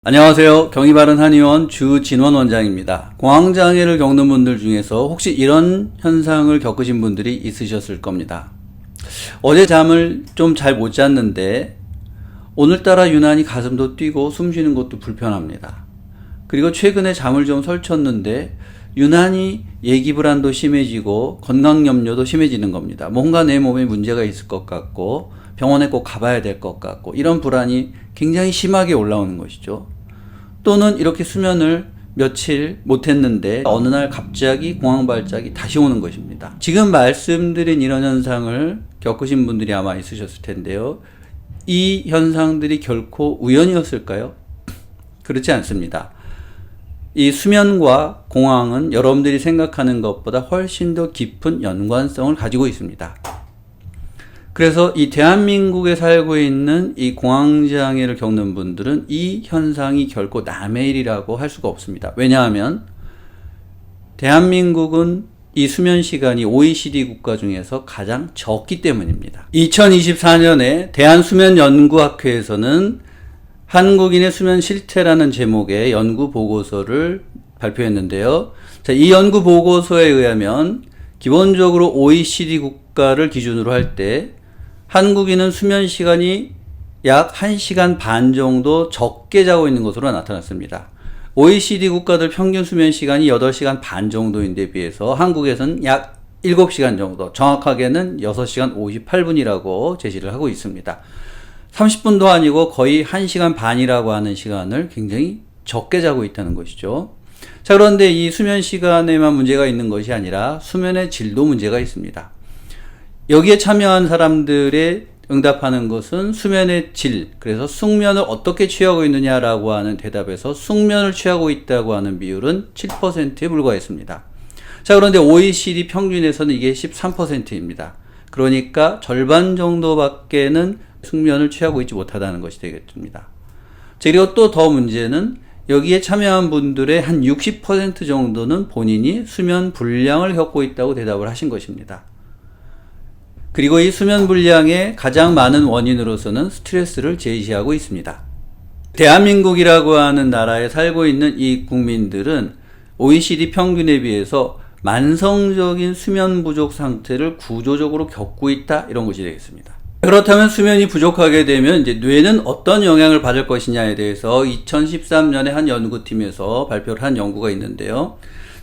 안녕하세요. 경의 바른 한의원 주진원 원장입니다. 공황장애를 겪는 분들 중에서 혹시 이런 현상을 겪으신 분들이 있으셨을 겁니다. 어제 잠을 좀 잘 못 잤는데 오늘따라 유난히 가슴도 뛰고 숨 쉬는 것도 불편합니다. 그리고 최근에 잠을 좀 설쳤는데 유난히 예기불안도 심해지고 건강 염려도 심해지는 겁니다. 뭔가 내 몸에 문제가 있을 것 같고 병원에 꼭 가봐야 될 것 같고 이런 불안이 굉장히 심하게 올라오는 것이죠. 또는 이렇게 수면을 며칠 못했는데 어느 날 갑자기 공황 발작이 다시 오는 것입니다. 지금 말씀드린 이런 현상을 겪으신 분들이 아마 있으셨을 텐데요. 이 현상들이 결코 우연이었을까요? 그렇지 않습니다. 이 수면과 공황은 여러분들이 생각하는 것보다 훨씬 더 깊은 연관성을 가지고 있습니다. 그래서 이 대한민국에 살고 있는 이 공황장애를 겪는 분들은 이 현상이 결코 남의 일이라고 할 수가 없습니다. 왜냐하면 대한민국은 이 수면 시간이 OECD 국가 중에서 가장 적기 때문입니다. 2024년에 대한수면연구학회에서는 한국인의 수면 실태라는 제목의 연구 보고서를 발표했는데요. 자, 이 연구 보고서에 의하면 기본적으로 OECD 국가를 기준으로 할 때 한국인은 수면 시간이 약 1시간 반 정도 적게 자고 있는 것으로 나타났습니다. OECD 국가들 평균 수면 시간이 8시간 반 정도인데 비해서 한국에서는 약 7시간 정도, 정확하게는 6시간 58분이라고 제시를 하고 있습니다. 30분도 아니고 거의 1시간 반이라고 하는 시간을 굉장히 적게 자고 있다는 것이죠. 자, 그런데 이 수면 시간에만 문제가 있는 것이 아니라 수면의 질도 문제가 있습니다. 여기에 참여한 사람들의 응답하는 것은 수면의 질, 그래서 숙면을 어떻게 취하고 있느냐라고 하는 대답에서 숙면을 취하고 있다고 하는 비율은 7%에 불과했습니다. 자, 그런데 OECD 평균에서는 이게 13%입니다. 그러니까 절반 정도밖에는 숙면을 취하고 있지 못하다는 것이 되겠습니다. 그리고 또 더 문제는 여기에 참여한 분들의 한 60% 정도는 본인이 수면 불량을 겪고 있다고 대답을 하신 것입니다. 그리고 이 수면 불량의 가장 많은 원인으로서는 스트레스를 제시하고 있습니다. 대한민국이라고 하는 나라에 살고 있는 이 국민들은 OECD 평균에 비해서 만성적인 수면 부족 상태를 구조적으로 겪고 있다, 이런 것이 되겠습니다. 그렇다면 수면이 부족하게 되면 이제 뇌는 어떤 영향을 받을 것이냐에 대해서 2013년에 한 연구팀에서 발표를 한 연구가 있는데요.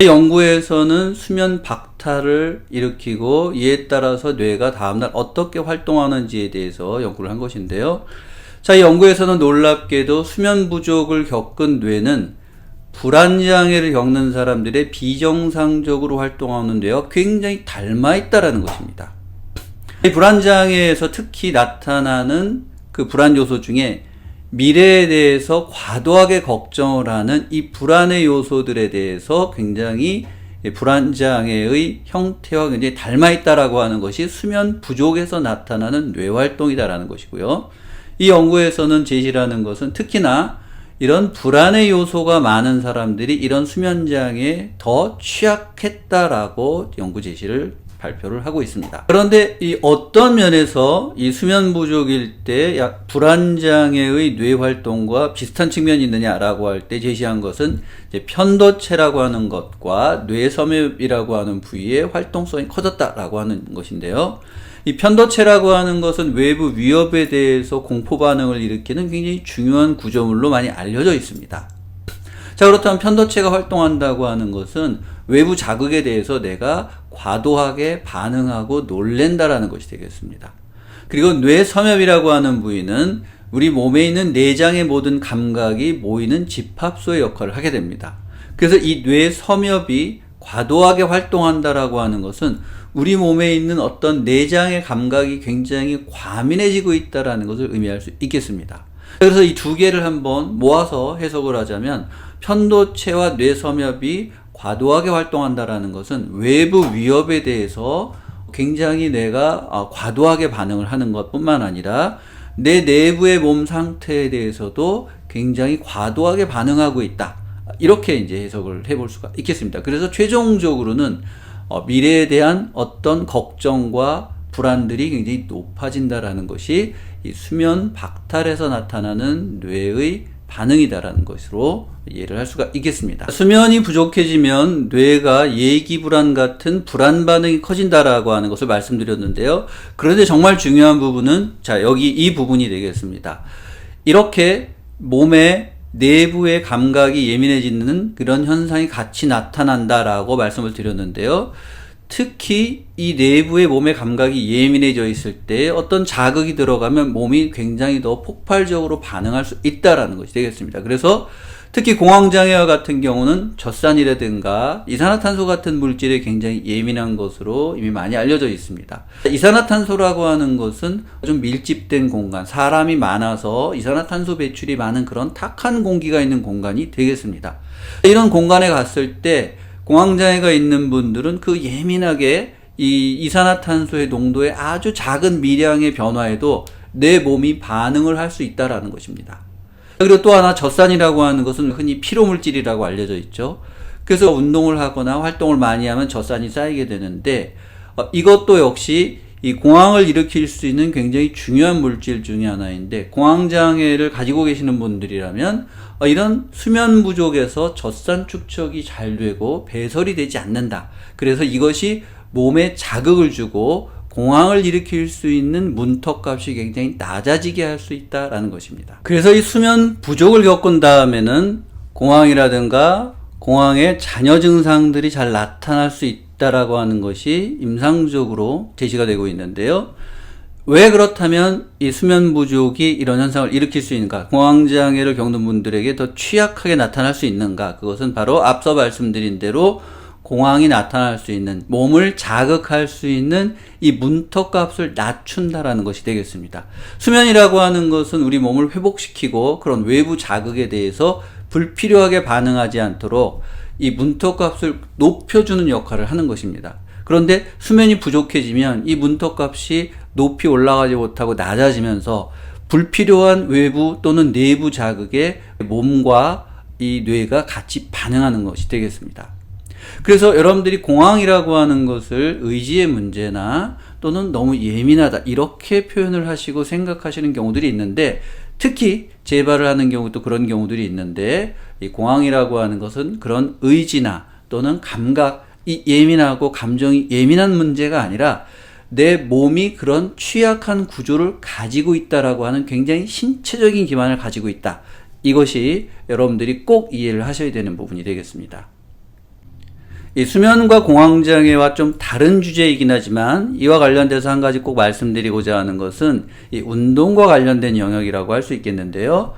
이 연구에서는 수면 박탈을 일으키고 이에 따라서 뇌가 다음날 어떻게 활동하는지에 대해서 연구를 한 것인데요. 자, 이 연구에서는 놀랍게도 수면 부족을 겪은 뇌는 불안장애를 겪는 사람들의 비정상적으로 활동하는 뇌와 굉장히 닮아 있다는 것입니다. 이 불안장애에서 특히 나타나는 그 불안 요소 중에 미래에 대해서 과도하게 걱정을 하는 이 불안의 요소들에 대해서 굉장히 불안장애의 형태와 굉장히 닮아 있다라고 하는 것이 수면 부족에서 나타나는 뇌활동이다라는 것이고요. 이 연구에서는 제시하는 것은 특히나 이런 불안의 요소가 많은 사람들이 이런 수면장애에 더 취약했다라고 연구 제시를 발표를 하고 있습니다. 그런데 이 어떤 면에서 이 수면 부족일 때 약 불안장애의 뇌 활동과 비슷한 측면이 있느냐라고 할 때 제시한 것은 이제 편도체라고 하는 것과 뇌섬유이라고 하는 부위의 활동성이 커졌다라고 하는 것인데요. 이 편도체라고 하는 것은 외부 위협에 대해서 공포 반응을 일으키는 굉장히 중요한 구조물로 많이 알려져 있습니다. 자, 그렇다면 편도체가 활동한다고 하는 것은 외부 자극에 대해서 내가 과도하게 반응하고 놀랜다라는 것이 되겠습니다. 그리고 뇌섬엽이라고 하는 부위는 우리 몸에 있는 내장의 모든 감각이 모이는 집합소의 역할을 하게 됩니다. 그래서 이 뇌섬엽이 과도하게 활동한다라고 하는 것은 우리 몸에 있는 어떤 내장의 감각이 굉장히 과민해지고 있다라는 것을 의미할 수 있겠습니다. 그래서 이 두 개를 한번 모아서 해석을 하자면 편도체와 뇌섬엽이 과도하게 활동한다라는 것은 외부 위협에 대해서 굉장히 내가 과도하게 반응을 하는 것뿐만 아니라 내 내부의 몸 상태에 대해서도 굉장히 과도하게 반응하고 있다. 이렇게 이제 해석을 해볼 수가 있겠습니다. 그래서 최종적으로는 미래에 대한 어떤 걱정과 불안들이 굉장히 높아진다라는 것이 이 수면 박탈에서 나타나는 뇌의 반응이다라는 것으로 이해를 할 수가 있겠습니다. 수면이 부족해지면 뇌가 예기불안 같은 불안 반응이 커진다라고 하는 것을 말씀드렸는데요. 그런데 정말 중요한 부분은 자, 여기 이 부분이 되겠습니다. 이렇게 몸의 내부의 감각이 예민해지는 그런 현상이 같이 나타난다라고 말씀을 드렸는데요. 특히 이 내부의 몸의 감각이 예민해져 있을 때 어떤 자극이 들어가면 몸이 굉장히 더 폭발적으로 반응할 수 있다라는 것이 되겠습니다. 그래서 특히 공황장애와 같은 경우는 젖산이라든가 이산화탄소 같은 물질에 굉장히 예민한 것으로 이미 많이 알려져 있습니다. 이산화탄소라고 하는 것은 좀 밀집된 공간, 사람이 많아서 이산화탄소 배출이 많은 그런 탁한 공기가 있는 공간이 되겠습니다. 이런 공간에 갔을 때 공황장애가 있는 분들은 그 예민하게 이 이산화탄소의 농도의 아주 작은 미량의 변화에도 내 몸이 반응을 할 수 있다라는 것입니다. 그리고 또 하나 젖산이라고 하는 것은 흔히 피로물질이라고 알려져 있죠. 그래서 운동을 하거나 활동을 많이 하면 젖산이 쌓이게 되는데 이것도 역시 이 공황을 일으킬 수 있는 굉장히 중요한 물질 중에 하나인데 공황장애를 가지고 계시는 분들이라면 이런 수면 부족에서 젖산 축적이 잘 되고 배설이 되지 않는다. 그래서 이것이 몸에 자극을 주고 공황을 일으킬 수 있는 문턱값이 굉장히 낮아지게 할 수 있다라는 것입니다. 그래서 이 수면 부족을 겪은 다음에는 공황이라든가 공황의 잔여 증상들이 잘 나타날 수 있다라고 하는 것이 임상적으로 제시가 되고 있는데요. 왜 그렇다면 이 수면 부족이 이런 현상을 일으킬 수 있는가? 공황장애를 겪는 분들에게 더 취약하게 나타날 수 있는가? 그것은 바로 앞서 말씀드린 대로 공황이 나타날 수 있는, 몸을 자극할 수 있는 이 문턱값을 낮춘다라는 것이 되겠습니다. 수면이라고 하는 것은 우리 몸을 회복시키고 그런 외부 자극에 대해서 불필요하게 반응하지 않도록 이 문턱값을 높여주는 역할을 하는 것입니다. 그런데 수면이 부족해지면 이 문턱값이 높이 올라가지 못하고 낮아지면서 불필요한 외부 또는 내부 자극에 몸과 이 뇌가 같이 반응하는 것이 되겠습니다. 그래서 여러분들이 공황이라고 하는 것을 의지의 문제나 또는 너무 예민하다 이렇게 표현을 하시고 생각하시는 경우들이 있는데 특히 재발을 하는 경우도 그런 경우들이 있는데 이 공황이라고 하는 것은 그런 의지나 또는 감각이 예민하고 감정이 예민한 문제가 아니라 내 몸이 그런 취약한 구조를 가지고 있다라고 하는 굉장히 신체적인 기반을 가지고 있다. 이것이 여러분들이 꼭 이해를 하셔야 되는 부분이 되겠습니다. 이 수면과 공황장애와 좀 다른 주제이긴 하지만 이와 관련돼서 한 가지 꼭 말씀드리고자 하는 것은 이 운동과 관련된 영역이라고 할 수 있겠는데요.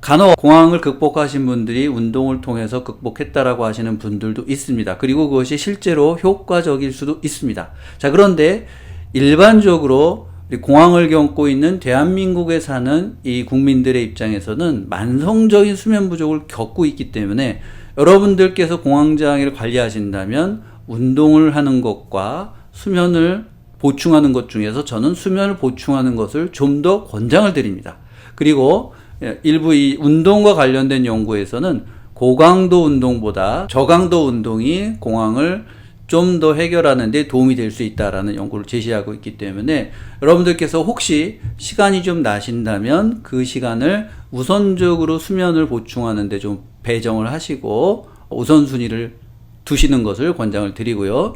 간혹 공황을 극복하신 분들이 운동을 통해서 극복했다라고 하시는 분들도 있습니다. 그리고 그것이 실제로 효과적일 수도 있습니다. 자, 그런데 일반적으로 공황을 겪고 있는 대한민국에 사는 이 국민들의 입장에서는 만성적인 수면 부족을 겪고 있기 때문에 여러분들께서 공황장애를 관리하신다면 운동을 하는 것과 수면을 보충하는 것 중에서 저는 수면을 보충하는 것을 좀 더 권장을 드립니다. 그리고 일부 이 운동과 관련된 연구에서는 고강도 운동보다 저강도 운동이 공황을 좀 더 해결하는 데 도움이 될 수 있다라는 연구를 제시하고 있기 때문에 여러분들께서 혹시 시간이 좀 나신다면 그 시간을 우선적으로 수면을 보충하는 데 좀 배정을 하시고 우선순위를 두시는 것을 권장을 드리고요.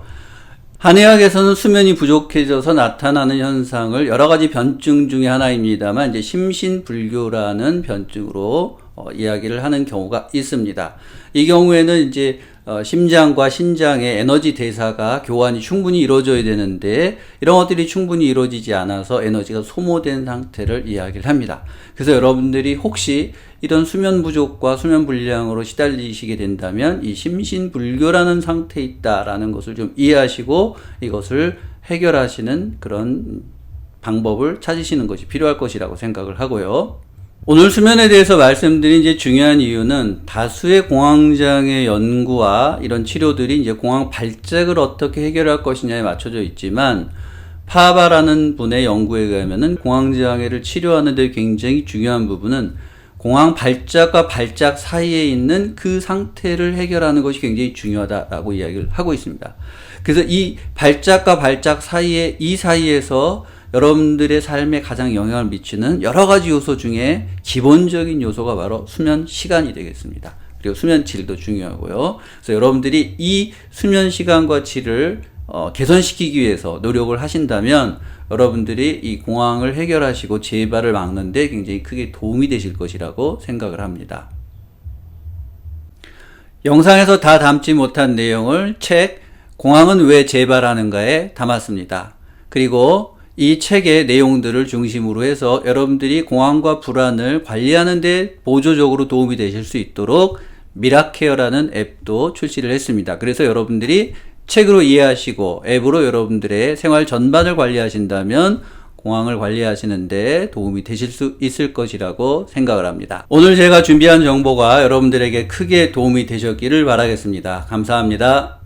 한의학에서는 수면이 부족해져서 나타나는 현상을 여러 가지 변증 중에 하나입니다만 이제 심신불교라는 변증으로 이야기를 하는 경우가 있습니다. 이 경우에는 이제 심장과 신장의 에너지 대사가 교환이 충분히 이루어져야 되는데 이런 것들이 충분히 이루어지지 않아서 에너지가 소모된 상태를 이야기를 합니다. 그래서 여러분들이 혹시 이런 수면 부족과 수면 불량으로 시달리시게 된다면 이 심신불교라는 상태에 있다라는 것을 좀 이해하시고 이것을 해결하시는 그런 방법을 찾으시는 것이 필요할 것이라고 생각을 하고요. 오늘 수면에 대해서 말씀드린 이제 중요한 이유는 다수의 공황장애 연구와 이런 치료들이 이제 공황 발작을 어떻게 해결할 것이냐에 맞춰져 있지만 파바라는 분의 연구에 의하면은 공황장애를 치료하는 데 굉장히 중요한 부분은 공황 발작과 발작 사이에 있는 그 상태를 해결하는 것이 굉장히 중요하다라고 이야기를 하고 있습니다. 그래서 이 발작과 발작 사이에 이 사이에서 여러분들의 삶에 가장 영향을 미치는 여러 가지 요소 중에 기본적인 요소가 바로 수면 시간이 되겠습니다. 그리고 수면 질도 중요하고요. 그래서 여러분들이 이 수면 시간과 질을 개선시키기 위해서 노력을 하신다면 여러분들이 이 공황을 해결하시고 재발을 막는데 굉장히 크게 도움이 되실 것이라고 생각을 합니다. 영상에서 다 담지 못한 내용을 책 공황은 왜 재발하는가에 담았습니다. 그리고 이 책의 내용들을 중심으로 해서 여러분들이 공황과 불안을 관리하는 데 보조적으로 도움이 되실 수 있도록 미라케어라는 앱도 출시를 했습니다. 그래서 여러분들이 책으로 이해하시고 앱으로 여러분들의 생활 전반을 관리하신다면 공황을 관리하시는데 도움이 되실 수 있을 것이라고 생각을 합니다. 오늘 제가 준비한 정보가 여러분들에게 크게 도움이 되셨기를 바라겠습니다. 감사합니다.